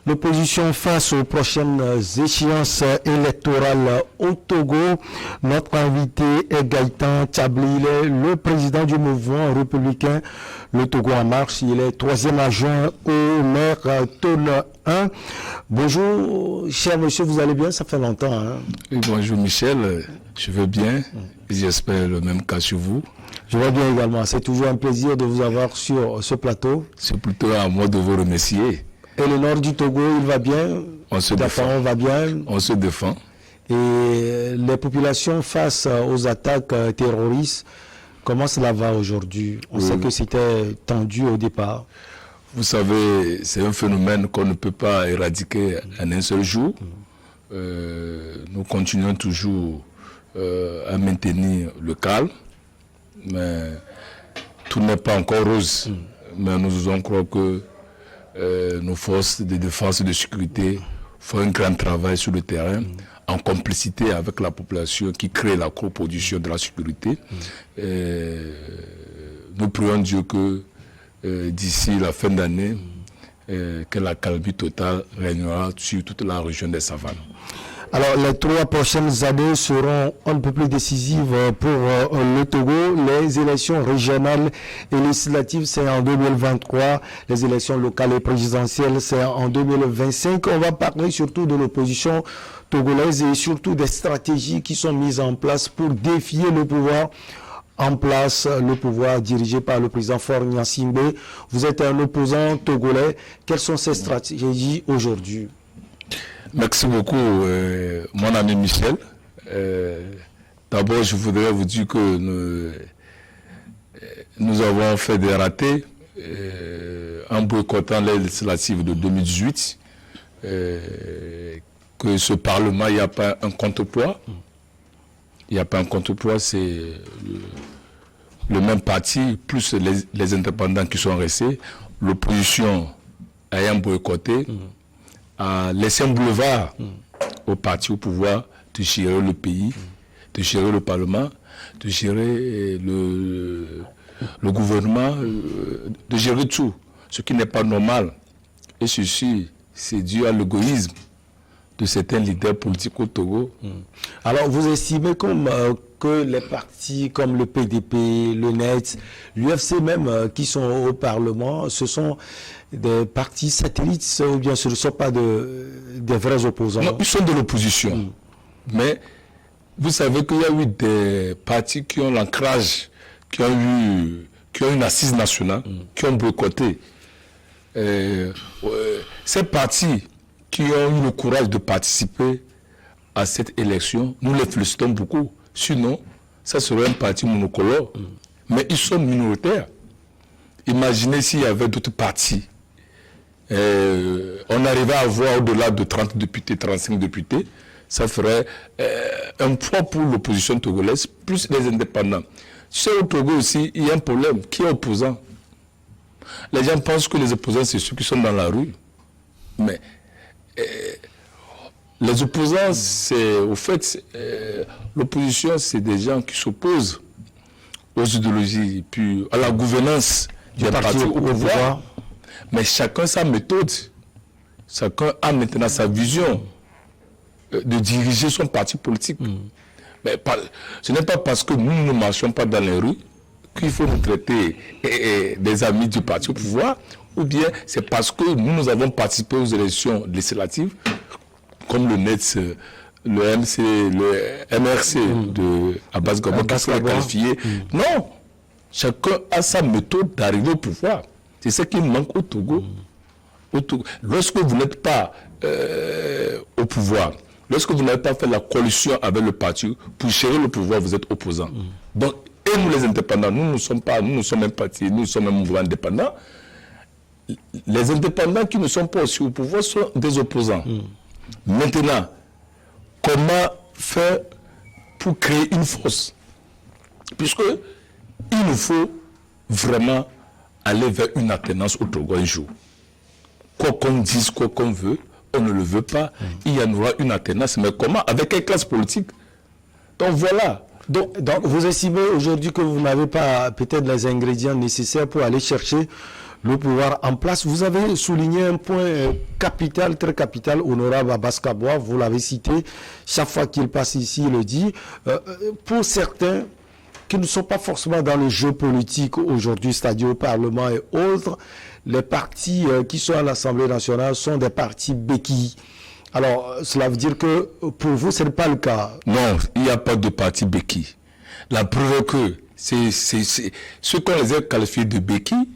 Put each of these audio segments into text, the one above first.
L'opposition face aux prochaines échéances électorales au Togo. Notre invité est Gaëtan Tchabli. Il est le président du mouvement républicain Le Togo en marche. Il est troisième adjoint au maire Tone 1. Bonjour, cher monsieur, vous allez bien? Ça fait longtemps. Hein? Oui, bonjour Michel, je vais bien. J'espère le même cas sur vous. Je vais bien également. C'est toujours un plaisir de vous avoir sur ce plateau. C'est plutôt à moi de vous remercier. Et le nord du Togo, il va bien? On se défend. On va bien? On se défend. Et les populations face aux attaques terroristes, comment cela va aujourd'hui? On sait que c'était tendu au départ. Vous savez, c'est un phénomène qu'on ne peut pas éradiquer en un seul jour. Nous continuons toujours à maintenir le calme, mais tout n'est pas encore rose. Mais nous osons croire que nos forces de défense et de sécurité font un grand travail sur le terrain, en complicité avec la population qui crée la coproduction de la sécurité. Nous prions Dieu que d'ici la fin d'année, que la calme totale régnera sur toute la région des savanes. Alors, les 3 prochaines années seront un peu plus décisives pour le Togo. Les élections régionales et législatives, c'est en 2023. Les élections locales et présidentielles, c'est en 2025. On va parler surtout de l'opposition togolaise et surtout des stratégies qui sont mises en place pour défier le pouvoir en place, le pouvoir dirigé par le président Faure Gnassingbé. Vous êtes un opposant togolais. Quelles sont ces stratégies aujourd'hui? Merci beaucoup, mon ami Michel. D'abord, je voudrais vous dire que nous avons fait des ratés en boycottant les législatives de 2018. Que ce Parlement, il n'y a pas un contrepoids. Il n'y a pas un contrepoids, c'est le même parti, plus les indépendants qui sont restés. L'opposition ayant boycotté, a laissé un boulevard au parti au pouvoir de gérer le pays, de gérer le Parlement, de gérer le gouvernement, de gérer tout, ce qui n'est pas normal. Et ceci, c'est dû à l'égoïsme de certains leaders politiques au Togo. Alors, vous estimez que les partis comme le PDP, le NET, l'UFC même, qui sont au Parlement, ce sont des partis satellites ou bien ce ne sont pas des vrais opposants? Non, ils sont de l'opposition. Mais vous savez qu'il y a eu des partis qui ont l'ancrage, qui ont une assise nationale, qui ont boycotté. Ces partis qui ont eu le courage de participer à cette élection, nous les félicitons beaucoup. Sinon, ça serait un parti monocolore. Mais ils sont minoritaires. Imaginez s'il y avait d'autres partis. On arrivait à avoir au-delà de 30 députés, 35 députés. Ça ferait un poids pour l'opposition togolaise, plus les indépendants. Tu sais, au Togo aussi, il y a un problème. Qui est opposant? Les gens pensent que les opposants, c'est ceux qui sont dans la rue. Mais les opposants, c'est au fait, l'opposition, c'est des gens qui s'opposent aux idéologies, puis à la gouvernance du parti au pouvoir. Mais chacun sa méthode. Chacun a maintenant sa vision de diriger son parti politique. Mais ce n'est pas parce que nous ne marchons pas dans les rues qu'il faut nous traiter des amis du parti au pouvoir, ou bien c'est parce que nous avons participé aux élections législatives, comme le NETS, le MC, le MRC de Abbas Gabo, qui sera qualifié. Non, chacun a sa méthode d'arriver au pouvoir. C'est ce qui manque au Togo. Lorsque vous n'êtes pas au pouvoir, lorsque vous n'avez pas fait la coalition avec le parti, pour gérer le pouvoir, vous êtes opposant. Donc, et nous les indépendants, nous ne sommes un parti, nous sommes un mouvement indépendant. Les indépendants qui ne sont pas aussi au pouvoir sont des opposants. Maintenant, comment faire pour créer une force? Puisque il nous faut vraiment aller vers une alternance au Togo un jour. Quoi qu'on dise, quoi qu'on veut, on ne le veut pas. Il y en aura une alternance, mais comment? Avec quelle classe politique? Donc voilà. Donc vous estimez aujourd'hui que vous n'avez pas peut-être les ingrédients nécessaires pour aller chercher le pouvoir en place. Vous avez souligné un point capital, très capital, honorable Abbas Kabwa, vous l'avez cité, chaque fois qu'il passe ici, il le dit. Pour certains qui ne sont pas forcément dans le jeu politique aujourd'hui, c'est-à-dire au Parlement et autres, les partis qui sont à l'Assemblée nationale sont des partis béquilles. Alors, cela veut dire que pour vous, ce n'est pas le cas. Non, il n'y a pas de parti béquille. La preuve que ceux qu'on les a qualifiés de béquilles,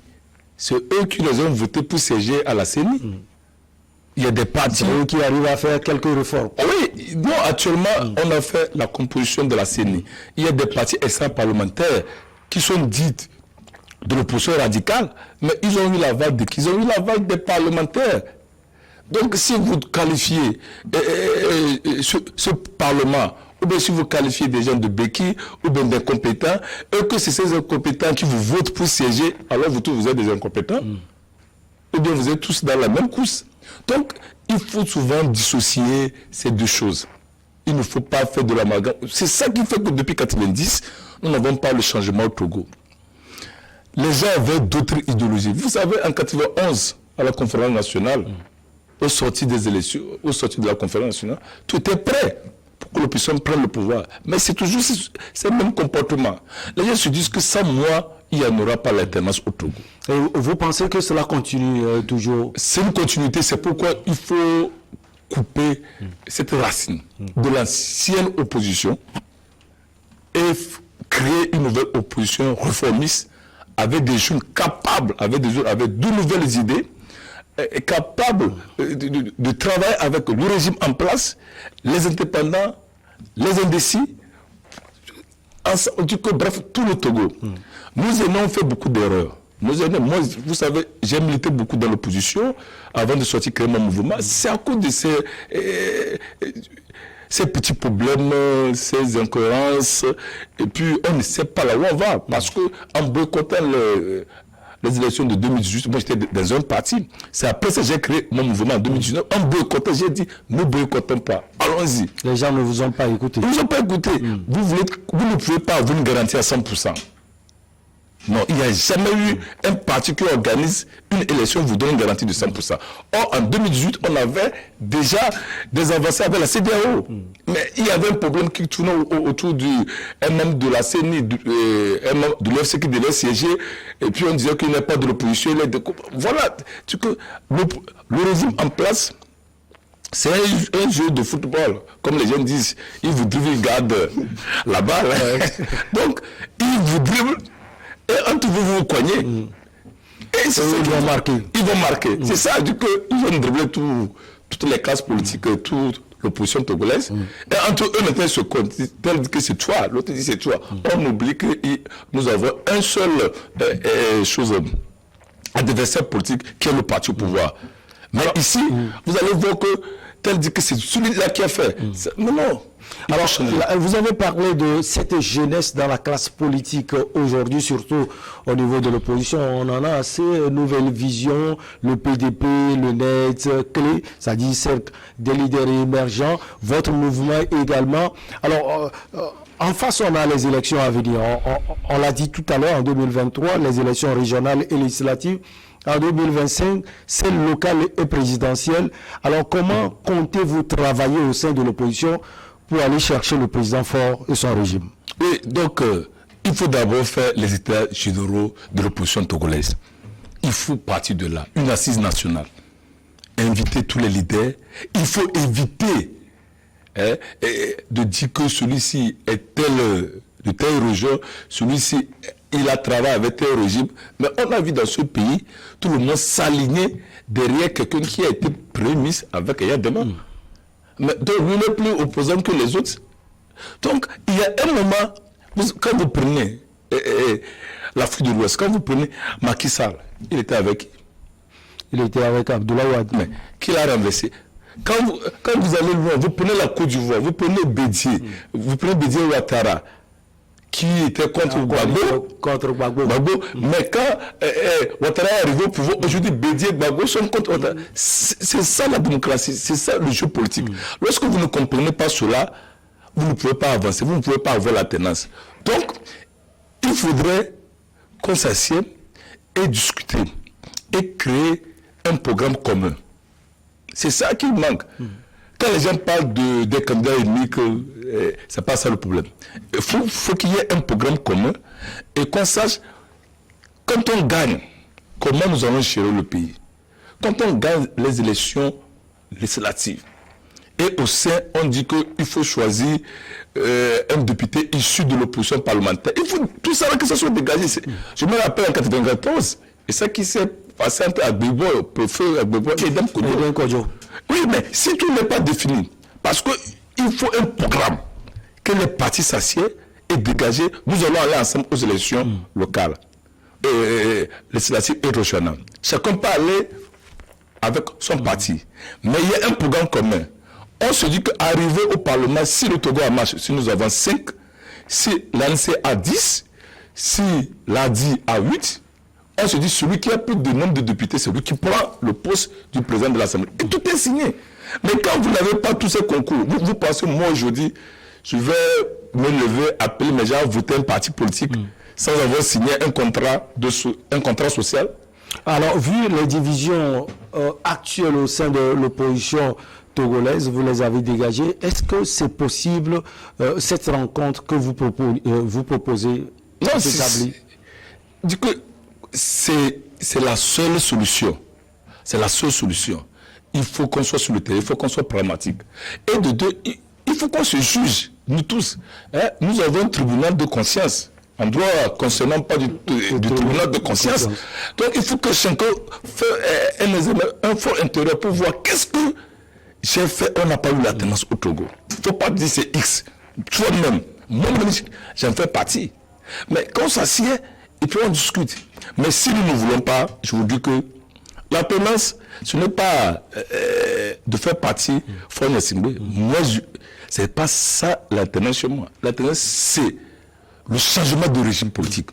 c'est eux qui les ont votés pour siéger à la CENI. Il y a des partis qui arrivent à faire quelques réformes. Oui, non, actuellement, on a fait la composition de la CENI. Il y a des partis extra-parlementaires qui sont dites de l'opposition radicale, mais ils ont eu l'aval des parlementaires. Donc, si vous qualifiez ce Parlement, ou bien si vous qualifiez des gens de béquilles, ou bien d'incompétents, et que c'est ces incompétents qui vous votent pour siéger, alors vous tous, vous êtes des incompétents. Ou bien vous êtes tous dans la même course. Donc, il faut souvent dissocier ces deux choses. Il ne faut pas faire de l'amalgame. C'est ça qui fait que depuis 1990, nous n'avons pas le changement au Togo. Les gens avaient d'autres idéologies. Vous savez, en 1991, à la conférence nationale, au sortir des élections, au sortir de la conférence nationale, tout était prêt pour que l'opposition prenne le pouvoir. Mais c'est toujours ce même comportement. Les gens se disent que sans moi, il n'y en aura pas l'alternance au Togo. Et vous pensez que cela continue toujours? C'est une continuité, c'est pourquoi il faut couper cette racine de l'ancienne opposition et créer une nouvelle opposition réformiste avec des jeunes capables, avec de nouvelles idées, et capables de travailler avec le régime en place, les indépendants, les indécis, bref, tout le Togo. Nous avons fait beaucoup d'erreurs. Moi, vous savez, j'ai milité beaucoup dans l'opposition avant de sortir créer mon mouvement. C'est à cause de ces petits problèmes, ces incohérences, et puis on ne sait pas là où on va. Parce qu'en boycottant les élections de 2018, moi j'étais dans un parti. C'est après ça que j'ai créé mon mouvement en 2019. En boycottant, j'ai dit, ne boycottons pas, allons-y. Les gens ne vous ont pas écouté. Ils ne vous ont pas écouté. Vous ne pouvez pas avoir une garantie à 100%. Non, il n'y a jamais eu un parti qui organise une élection vous donne une garantie de 100%. Or, en 2018, on avait déjà des avancées avec la CEDEAO. Mais il y avait un problème qui tournait autour du MM de la CENI, de l'UFC qui devait siéger, et puis on disait qu'il n'y a pas de l'opposition. Voilà, le régime en place, c'est un jeu de football. Comme les gens disent, ils vous dribblent, ils gardent la balle. Donc, ils vous dribblent. Et entre vous, vous cognez. Et c'est ça qu'ils vont marquer. Ils vont marquer. C'est ça, du coup, ils vont dribbler toutes les classes politiques, toute l'opposition togolaise. Et entre eux, maintenant, ils se comptent. Tel dit que c'est toi, l'autre dit c'est toi. On oublie que nous avons un seul adversaire politique qui est le parti au pouvoir. Mais ici, vous allez voir que tel dit que c'est celui-là qui a fait. Non, non. Alors, vous avez parlé de cette jeunesse dans la classe politique aujourd'hui, surtout au niveau de l'opposition. On en a assez, nouvelle vision, le PDP, le NET, clé, c'est-à-dire cercle des leaders émergents, votre mouvement également. Alors, en face, on a les élections à venir. On l'a dit tout à l'heure, en 2023, les élections régionales et législatives. En 2025, celles locales et présidentielles. Alors, comment comptez-vous travailler au sein de l'opposition pour aller chercher le président fort et son régime? Oui, donc, il faut d'abord faire les états généraux de l'opposition togolaise. Il faut partir de là, une assise nationale. Inviter tous les leaders. Il faut éviter de dire que celui-ci est de telle région, celui-ci, il a travaillé avec tel régime. Mais on a vu dans ce pays, tout le monde s'aligner derrière quelqu'un qui a été premier ministre avec Yadema. Mais donc, lui n'est plus opposant que les autres. Donc, il y a un moment, quand vous prenez l'Afrique de l'Ouest, quand vous prenez Macky Sall, il était avec qui? Il était avec Abdoulaye Wade. Mais qui l'a renversé? Quand vous allez loin, vous prenez la Côte d'Ivoire, vous prenez Bédié, vous prenez Bédié Ouattara, qui était contre Gbagbo. Mais quand Ouattara est arrivé au pouvoir, aujourd'hui Bédié et Gbagbo sont contre Ouattara. C'est ça la démocratie, c'est ça le jeu politique. Lorsque vous ne comprenez pas cela, vous ne pouvez pas avancer, vous ne pouvez pas avoir la tenance. Donc, il faudrait qu'on s'assiede et discuter. et créer un programme commun. C'est ça qui manque. Quand les gens parlent des candidats ennemis, c'est pas ça le problème. Il faut qu'il y ait un programme commun et qu'on sache, quand on gagne, comment nous allons gérer le pays. Quand on gagne les élections législatives, et au sein, on dit qu'il faut choisir un député issu de l'opposition parlementaire. Il faut tout ça que ça soit dégagé. Je me rappelle en 1994, et ça qui s'est passé entre Agbebo, Préfet Agbebo et Dame Kodjo. Oui, mais si tout n'est pas défini, parce qu'il faut un programme que les partis s'assiedent et dégager, nous allons aller ensemble aux élections locales, législatives et régionales. Chacun peut aller avec son parti, mais il y a un programme commun. On se dit qu'arriver au Parlement, si le Togo a marché, si nous avons 5, si l'ANC a 10, si l'ADI a 8, on se dit celui qui a plus de nombre de députés, c'est lui qui prend le poste du président de l'Assemblée. Et tout est signé. Mais quand vous n'avez pas tous ces concours, vous pensez, moi aujourd'hui, je vais me lever, appeler mes gens à voter un parti politique sans avoir signé un contrat social? Alors, vu les divisions actuelles au sein de l'opposition togolaise, vous les avez dégagées. Est-ce que c'est possible, cette rencontre que vous proposez d'établir? Du coup, c'est la seule solution. C'est la seule solution. Il faut qu'on soit sur le terrain, il faut qu'on soit pragmatique. Et de deux, il faut qu'on se juge, nous tous. Hein? Nous avons un tribunal de conscience. En droit concernant pas du tribunal de conscience. Donc il faut que chacun fasse un fort intérieur pour voir qu'est-ce que j'ai fait, on n'a pas eu la tendance au Togo. Il ne faut pas dire c'est X. Toi-même, moi-même, j'en fais partie. Mais quand on s'assied, et puis on discute. Mais si nous ne voulons pas, je vous dis que la tendance, ce n'est pas de faire partie Faure Gnassingbé. Moi, ce n'est pas ça la tendance chez moi. La tendance, c'est le changement de régime politique.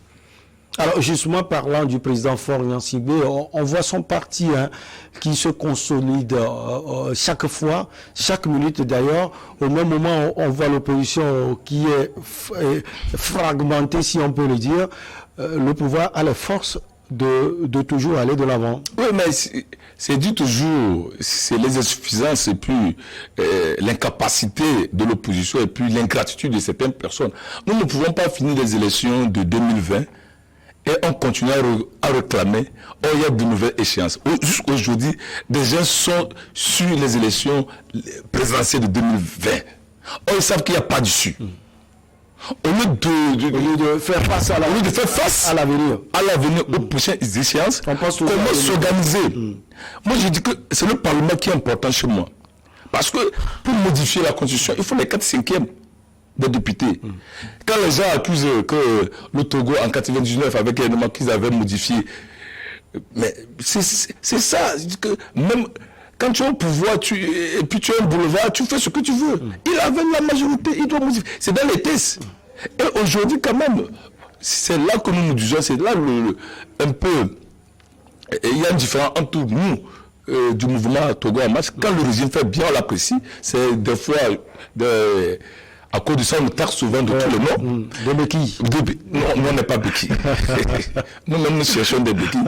Alors justement, parlant du président Faure Gnassingbé, on voit son parti qui se consolide chaque fois, chaque minute d'ailleurs. Au même moment, on voit l'opposition qui est fragmentée, si on peut le dire. Le pouvoir a la force de toujours aller de l'avant. Oui, mais c'est dit toujours, c'est les insuffisances et puis l'incapacité de l'opposition et puis l'ingratitude de certaines personnes. Nous ne pouvons pas finir les élections de 2020 et on continue à réclamer, oh, il y a de nouvelles échéances. Jusqu'aujourd'hui, des gens sont sur les élections présidentielles de 2020. Oh, ils savent qu'il n'y a pas d'issue. Au lieu de faire face à l'avenir, aux prochaines échéances, comment s'organiser? Moi, je dis que c'est le Parlement qui est important chez moi. Parce que pour modifier la Constitution, il faut les 4/5 des députés. Quand les gens accusent que le Togo en 99, avec les éléments qu'ils avaient modifiés, mais c'est ça. Je dis que même quand tu es au pouvoir et puis tu as un boulevard, tu fais ce que tu veux. Il avait la majorité, il doit modifier. C'est dans les tests. Et aujourd'hui, quand même, c'est là que nous nous disons, c'est là un peu. Il y a une différence entre nous, du mouvement Togo en marche. Quand le régime fait bien, on l'apprécie. C'est des fois, à cause de ça, on nous taxe souvent de tous les noms. Des béquilles. Non, on n'est pas béquilles. Nous-mêmes, nous cherchons des béquilles.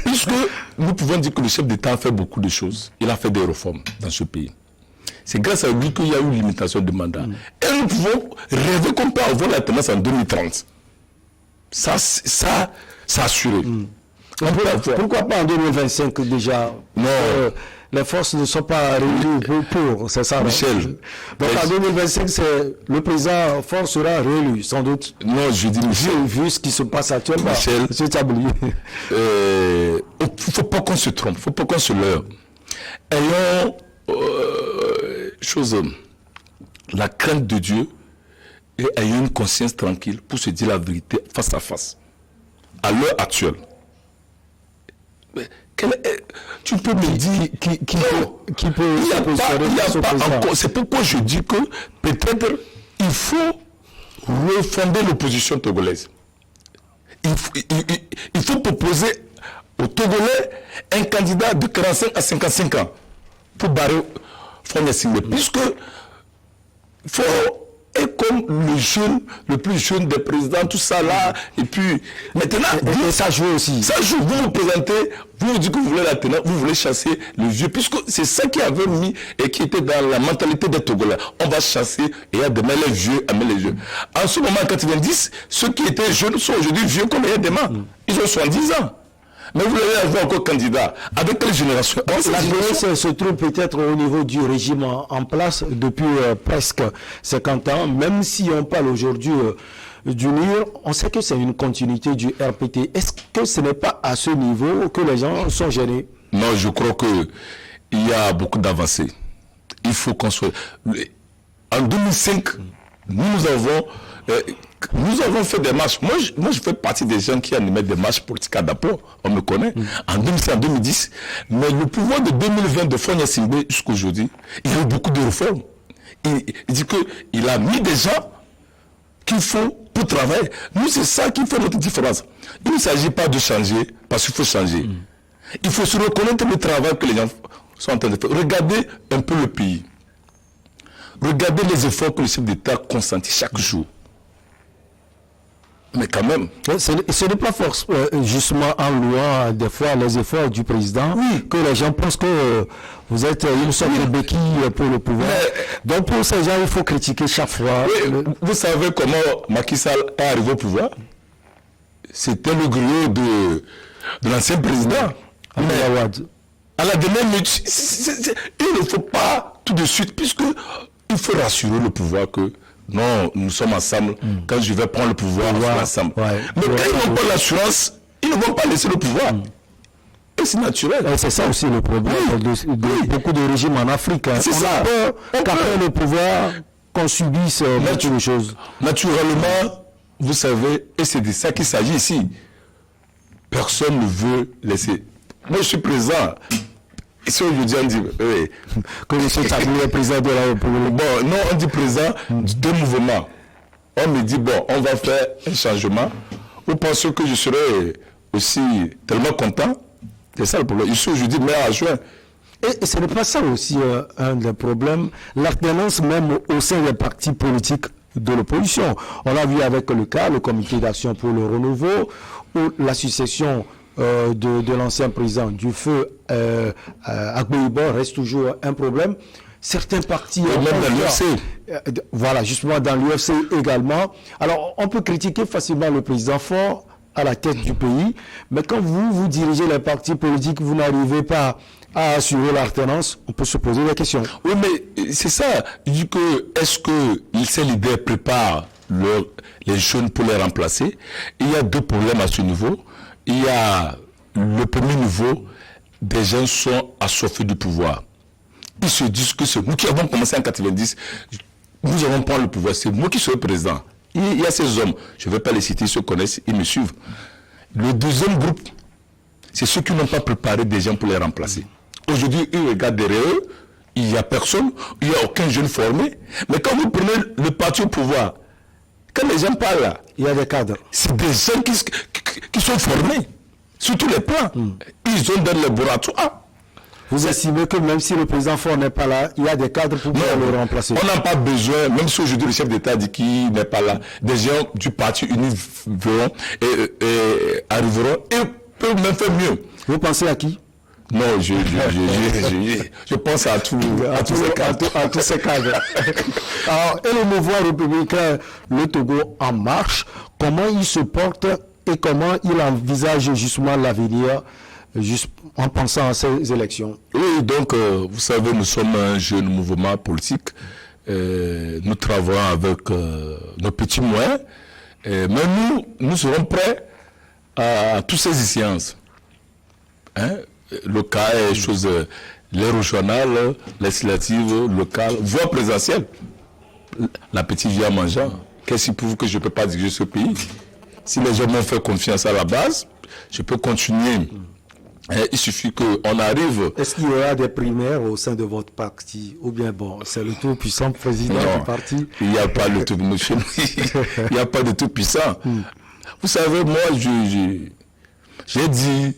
Puisque nous pouvons dire que le chef d'État a fait beaucoup de choses. Il a fait des réformes dans ce pays. C'est grâce à lui qu'il y a eu limitation de mandat. Et nous pouvons rêver qu'on peut avoir la tendance en 2030. Ça assuré. Pourquoi pas en 2025 déjà? Non. Les forces ne sont pas réunies pour c'est ça. Michel. Donc en 2025, le président Faure sera réélu, sans doute. Non, je dis Michel. Vu ce qui se passe actuellement. Michel. C'est oublié. Il ne faut pas qu'on se trompe, il ne faut pas qu'on se leurre. Ayons la crainte de Dieu et ayons une conscience tranquille pour se dire la vérité face à face. À l'heure actuelle. Mais tu peux me dire qui peut il n'y a pas encore. C'est pourquoi je dis que peut-être il faut refonder l'opposition togolaise. Il faut proposer aux Togolais un candidat de 45 à 55 ans pour barrer Faure Gnassingbé. Puisque et comme le plus jeune des présidents, tout ça là, et puis maintenant, et ça joue aussi. Ça joue, vous présentez, vous dites que vous voulez la teneur, vous voulez chasser le vieux, puisque c'est ça qui avait mis et qui était dans la mentalité des Togolais. On va chasser et à demain les vieux, amener les vieux. En ce moment, en 90, ceux qui étaient jeunes sont aujourd'hui vieux comme il y a demain. Ils ont 70 ans. Mais vous l'avez avoir encore candidat. Avec quelle génération? La jeunesse se trouve peut-être au niveau du régime en place depuis presque 50 ans. Même si on parle aujourd'hui du NIR, on sait que c'est une continuité du RPT. Est-ce que ce n'est pas à ce niveau que les gens sont gênés? Non, je crois qu'il y a beaucoup d'avancées. Il faut qu'on soit... En 2005, nous avons fait des marches. Moi, je fais partie des gens qui animaient des marches politiques à Dapo. On me connaît. En 2005, en 2010. Mais le pouvoir de 2020 de Fonya Singbe jusqu'à aujourd'hui, il y a eu beaucoup de réformes. Il dit qu'il a mis des gens qu'il faut pour travailler. Nous, c'est ça qui fait notre différence. Il ne s'agit pas de changer parce qu'il faut changer. Il faut se reconnaître le travail que les gens sont en train de faire. Regardez un peu le pays. Regardez les efforts que le chef d'État consentit chaque jour. Mais quand même. Ce n'est pas forcément justement en louant des fois les efforts du président que les gens pensent que vous êtes une sorte de béquille pour le pouvoir. Donc pour ces gens, il faut critiquer chaque fois. Vous savez comment Macky Sall est arrivé au pouvoir? C'était le griot de l'ancien président. Mais à la dernière minute, il ne faut pas tout de suite, puisque il faut rassurer le pouvoir que non, nous sommes ensemble. Quand je vais prendre le pouvoir, on sera ensemble. Mais quand ils n'ont pas l'assurance, ils ne vont pas laisser le pouvoir. Et c'est naturel. C'est ça aussi le problème de beaucoup de régimes en Afrique. C'est ça. Qu'après le pouvoir, qu'on subisse beaucoup de choses. Naturellement, vous savez, et c'est de ça qu'il s'agit ici. Personne ne veut laisser. Moi, je suis présent. Si aujourd'hui on dit que M. Taboulou est président de la République. Bon, non, on dit président de mouvement. On me dit, bon, on va faire un changement. Vous pensez que je serai aussi tellement content? C'est ça le problème. Ici aujourd'hui, mai à juin. Et ce n'est pas ça aussi un des problèmes. L'alternance même au sein des partis politiques de l'opposition. On l'a vu avec le cas, le comité d'action pour le renouveau, ou la succession de l'ancien président du feu Agboibo reste toujours un problème. Certains partis... même dans l'UFC. Voilà, justement dans l'UFC également. Alors, on peut critiquer facilement le président fort à la tête du pays, mais quand vous dirigez les partis politiques, vous n'arrivez pas à assurer l'alternance, on peut se poser des questions. Oui, mais c'est ça. Je dis que, est-ce que ces leaders préparent les jeunes pour les remplacer? Il y a deux problèmes à ce niveau. Il y a le premier niveau, des gens sont assoiffés du pouvoir. Ils se disent que c'est nous qui avons commencé en 90, nous avons pris le pouvoir, c'est moi qui serai président. Il y a ces hommes, je ne vais pas les citer, ils se connaissent, ils me suivent. Le deuxième groupe, c'est ceux qui n'ont pas préparé des gens pour les remplacer. Aujourd'hui, ils regardent derrière eux, il n'y a personne, il n'y a aucun jeune formé. Mais quand vous prenez le parti au pouvoir, quand les gens parlent là, il y a des cadres. C'est des gens qui sont formés sur tous les plans. Ils ont dans les laboratoires. Vous estimez que même si le président fort n'est pas là, il y a des cadres pour pouvoir le remplacer? On n'a pas besoin, même si aujourd'hui le chef d'État dit qu'il n'est pas là, des gens du parti unique verront et arriveront et peuvent même faire mieux. Vous pensez à qui? Non, je pense à tous ces cadres. Alors, et le mouvement républicain, le Togo en marche, comment il se porte et comment il envisage justement l'avenir, juste en pensant à ces élections? Oui, donc, vous savez, nous sommes un jeune mouvement politique. Nous travaillons avec nos petits moyens. Mais nous serons prêts à toutes ces échéances. Locales, choses, les régionales, législatives, locales, voire présentielles. La petite vie en mangeant. Qu'est-ce qui prouve que je ne peux pas diriger ce pays? Si les gens m'ont fait confiance à la base, je peux continuer. Il suffit qu'on arrive... Est-ce qu'il y aura des primaires au sein de votre parti? Ou bien, bon, c'est le tout puissant président du parti? Il n'y a pas le tout monsieur. Il n'y a pas de tout puissant. Vous savez, moi, j'ai dit...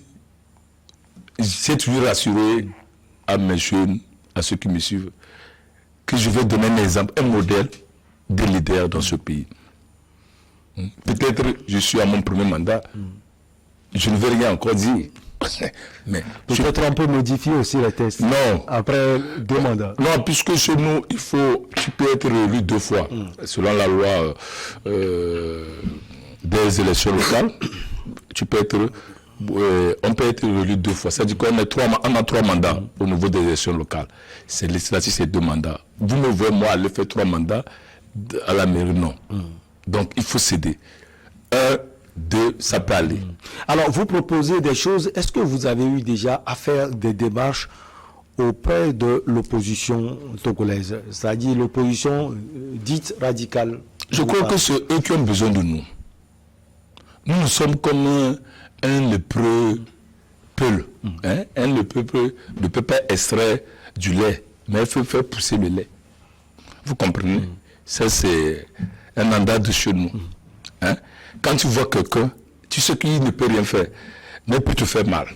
J'ai toujours rassuré à mes jeunes, à ceux qui me suivent, que je vais donner un exemple, un modèle des leaders dans ce pays. Peut-être je suis à mon premier mandat, je ne vais rien encore dire. Mais peut-être on peut modifier aussi les tests. Non. Après 2 mandats. Non, puisque chez nous, tu peux être élu 2 fois, selon la loi des élections locales. On peut être élu 2 fois. C'est-à-dire qu'on a 3 mandats au niveau des élections locales. C'est législatif, c'est 2 mandats. Vous me voyez, moi, aller faire 3 mandats à la mairie, non. Donc, il faut céder. 1, 2, ça peut aller. Alors, vous proposez des choses. Est-ce que vous avez eu déjà à faire des démarches auprès de l'opposition togolaise, c'est-à-dire l'opposition dite radicale? Je crois que c'est eux qui ont besoin de nous. Nous sommes comme un lépreux peul. Un lépreux ne peut pas extraire du lait, mais il faut faire pousser le lait. Vous comprenez? Ça, c'est un mandat de chez nous. Quand tu vois quelqu'un, tu sais qu'il ne peut rien faire, mais il peut te faire mal.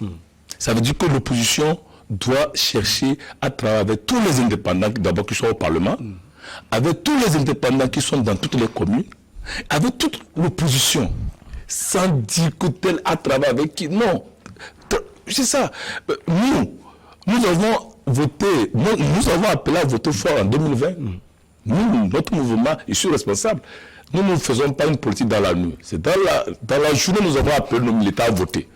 Ça veut dire que l'opposition doit chercher à travailler avec tous les indépendants d'abord qui sont au Parlement, avec tous les indépendants qui sont dans toutes les communes, avec toute l'opposition, sans dire que tel a travaillé avec qui. Non, c'est ça. Nous avons voté, nous avons appelé à voter fort en 2020. Nous, notre mouvement, je suis responsable. Nous ne faisons pas une politique dans la nuit. C'est dans la journée, nous avons appelé nos militaires à voter.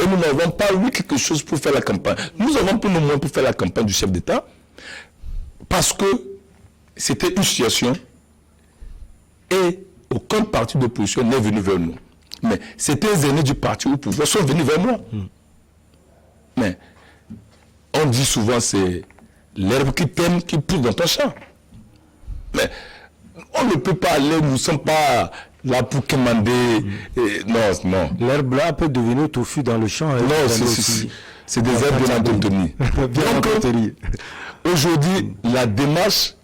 Et nous n'avons pas eu quelque chose pour faire la campagne. Nous avons pris nos moyens pour faire la campagne du chef d'État parce que c'était une situation et aucun parti d'opposition n'est venu vers nous. Mais c'était les aînés du parti au pouvoir sont venus vers moi. Mais on dit souvent c'est l'herbe qui t'aime qui pousse dans ton champ. Mais on ne peut pas aller, nous ne sommes pas là pour commander. Non. L'herbe là peut devenir touffu dans le champ. Non, c'est des herbes bien entretenues. Donc, aujourd'hui, la démarche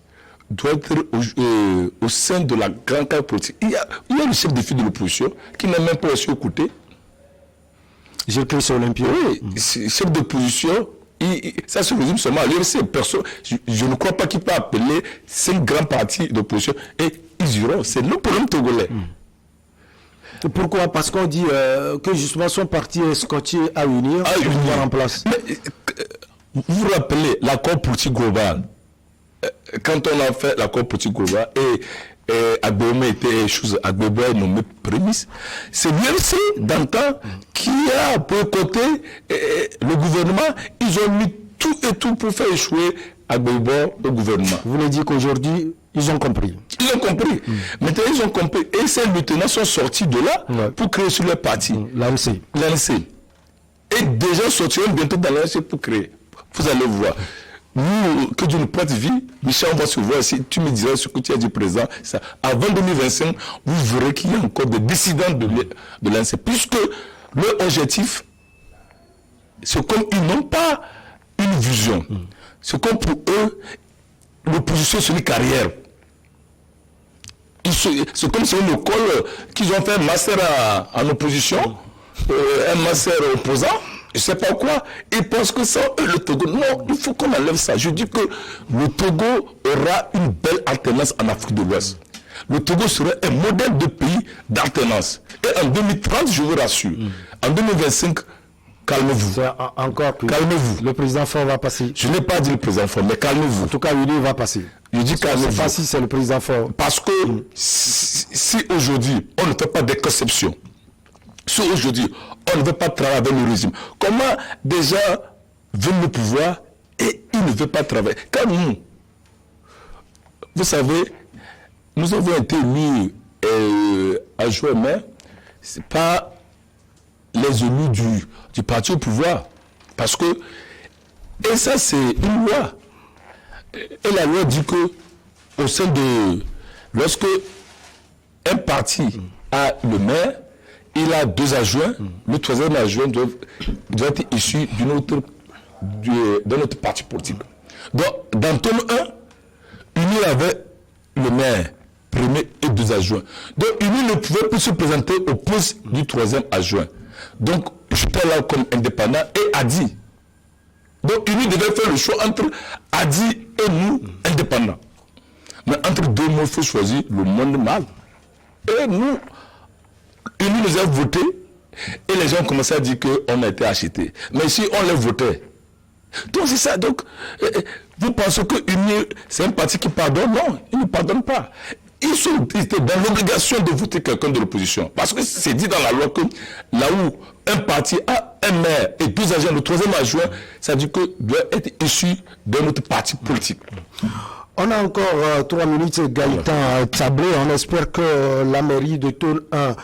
doit être au sein de la grande carte politique. Il y a le chef de file de l'opposition qui n'a même pas aussi écouté. J'ai créé sur Olympia. Oui, chef d'opposition. Ça se résume seulement à l'UFC. Je ne crois pas qu'il peut appeler 5 grands partis d'opposition et ils iront. C'est le problème togolais. Pourquoi? Parce qu'on dit que justement son parti est scotché à unir en place. Mais, vous vous rappelez l'accord politique global? Quand on a fait l'accord politique global et Agbembe est nommé prémisse, c'est l'UFC d'antan qui a boycotté le gouvernement. Ils ont mis tout et tout pour faire échouer Agbembe au gouvernement. Vous voulez dire qu'aujourd'hui, ils ont compris? Ils ont compris. Maintenant, ils ont compris. Et ces lieutenants sont sortis de là pour créer sur leur parti. L'ANC. Et des gens sortiront bientôt dans l'ANC pour créer. Vous allez voir. Nous, que Dieu nous prête vie, Michel, on va se voir ici, tu me diras ce que tu as dit présent. Ça. Avant 2025, vous verrez qu'il y a encore des dissidents de l'ANC. Puisque leur objectif, c'est comme ils n'ont pas une vision. C'est comme pour eux, l'opposition, c'est une carrière. C'est comme si une école qu'ils ont fait un master en opposition, un master opposant. Je ne sais pas quoi, ils pensent que ça, le Togo, non, il faut qu'on enlève ça. Je dis que le Togo aura une belle alternance en Afrique de l'Ouest. Le Togo serait un modèle de pays d'alternance. Et en 2030, je vous rassure, en 2025, calmez-vous. Encore plus. Calmez-vous. Le président Faure va passer. Je n'ai pas dit le président Faure, mais calmez-vous. En tout cas, il va passer. Je dis calmez-vous. Je ne sais pas si c'est le président Faure. Parce que si aujourd'hui, on ne fait pas des conceptions, si aujourd'hui, on ne veut pas travailler avec le régime, comment des gens veulent le pouvoir et ils ne veulent pas travailler? Car nous, vous savez, nous avons été élus à jouer main, ce n'est pas les élus du parti au pouvoir. Parce que, et ça c'est une loi. Et la loi dit que, au sein de, lorsque un parti a le maire, il a 2 adjoints, le 3e adjoint doit être issu d'un autre parti politique. Donc, dans le tome 1, UNI avait le maire, premier et 2 adjoints. Donc, UNI ne pouvait plus se présenter au poste du 3e adjoint. Donc, j'étais là comme indépendant et Adi. Donc, UNI devait faire le choix entre Adi et nous, indépendants. Mais entre deux mots, il faut choisir le monde mal. Et nous nous avons voté, et les gens ont commencé à dire qu'on a été achetés. Mais si on les votait. Donc c'est ça. Donc, vous pensez que UNI, c'est un parti qui pardonne? Non, il ne pardonne pas. Ils étaient dans l'obligation de voter quelqu'un de l'opposition. Parce que c'est dit dans la loi que là où un parti a un maire et 2 agents, le 3e adjoint, ça dit que doit être issu d'un autre parti politique. On a encore 3 minutes, Gaëtan Tablé. On espère que la mairie de Thône 1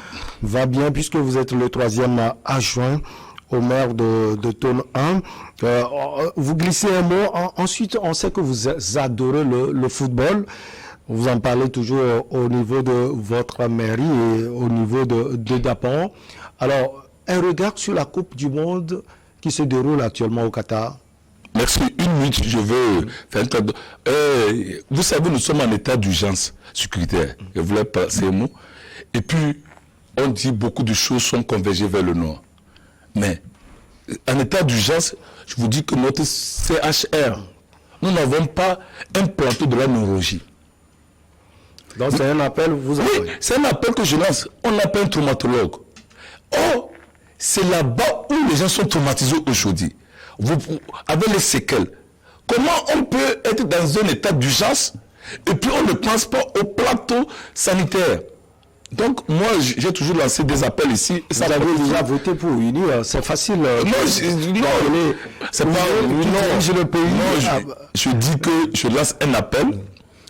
va bien, puisque vous êtes le 3e adjoint au maire de Thône 1. Vous glissez un mot. Ensuite, on sait que vous adorez le football. Vous en parlez toujours au niveau de votre mairie et au niveau de Dapon. Alors, un regard sur la Coupe du Monde qui se déroule actuellement au Qatar. Merci. 1 minute, je veux faire un tas de... vous savez, nous sommes en état d'urgence sécuritaire. Je voulais passer un mot. Et puis, on dit beaucoup de choses sont convergées vers le nord. Mais, en état d'urgence, je vous dis que notre CHR, nous n'avons pas un plateau de la neurologie. Donc c'est un appel, vous avez... Oui, c'est un appel que je lance. On appelle un traumatologue. Oh, c'est là-bas où les gens sont traumatisés aujourd'hui. Avec les séquelles. Comment on peut être dans un état d'urgence et puis on ne pense pas au plateau sanitaire? Donc moi, j'ai toujours lancé des appels ici. Vous avez déjà voté pour unir, c'est facile. Non, c'est pas... Non, le pays. Non, je dis que je lance un appel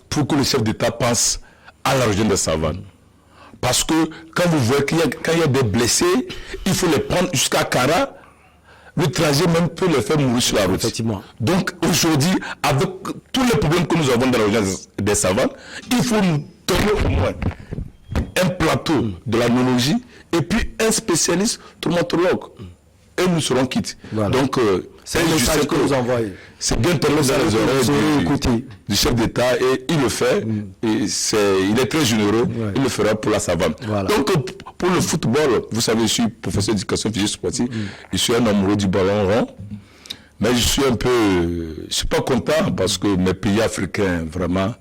pour que le chef d'État pense à la région de Savanes. Parce que quand vous voyez qu'il y a des blessés, il faut les prendre jusqu'à Kara. Le trajet même peut les faire mourir sur la route. Effectivement. Donc aujourd'hui, avec tous les problèmes que nous avons dans la région des Savanes, il faut nous donner au moins un plateau de la neurologie et puis un spécialiste traumatologue. Et nous serons quittes. Voilà. Donc, c'est le message que vous envoyez. C'est bien tombé dans les oreilles du chef d'État et il le fait. Et il est très généreux. Ouais. Il le fera pour la savane. Voilà. Donc, pour le football, vous savez, je suis professeur d'éducation physique sportive. Je suis un amoureux du ballon rond. Mais je suis suis pas content parce que mes pays africains, vraiment,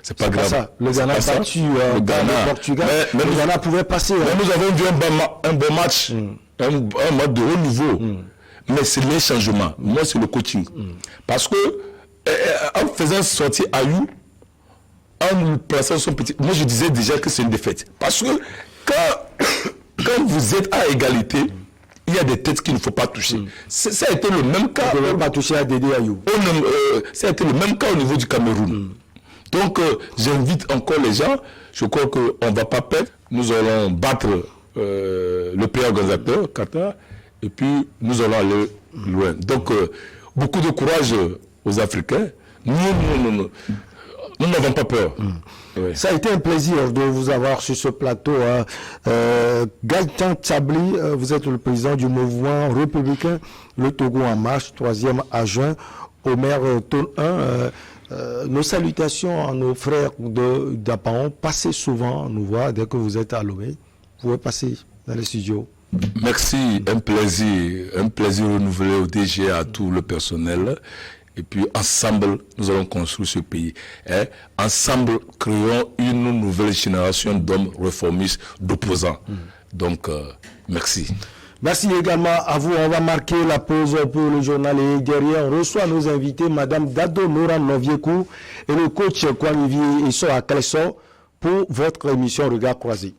c'est pas grave. Ça. Le Ghana a battu le Portugal. Mais le Ghana pouvait passer. Mais nous avons vu un bon match. Un match de haut niveau. Mais c'est les changements. Moi, c'est le coaching. Parce que, en faisant sortir Ayou, en plaçant son petit... Moi, je disais déjà que c'est une défaite. Parce que quand vous êtes à égalité, il y a des têtes qu'il ne faut pas toucher. Ça a été le même cas... Vous ne pouvez pas toucher à Dédé Ayou. Ça a été le même cas au niveau du Cameroun. Donc, j'invite encore les gens. Je crois qu'on ne va pas perdre. Nous allons battre le pays organisateur, Qatar, et puis nous allons aller loin. Donc, beaucoup de courage aux Africains. Nous n'avons pas peur. Oui. Ça a été un plaisir de vous avoir sur ce plateau. Gaëtan Tsabli, vous êtes le président du mouvement républicain Le Togo en marche, 3e adjoint au maire Thône 1. Nos salutations à nos frères de Dapaon. Passez souvent nous voir dès que vous êtes à Lomé. Vous pouvez passer dans les studios. Merci, un plaisir renouvelé au DG, à tout le personnel. Et puis ensemble, nous allons construire ce pays. Ensemble, créons une nouvelle génération d'hommes réformistes, d'opposants. Donc, merci. Merci également à vous. On va marquer la pause pour le journal et derrière, on reçoit nos invités, Madame Dado Nora Noviekou et le coach Kwanivi Isso Akleso pour votre émission Regard Croisé.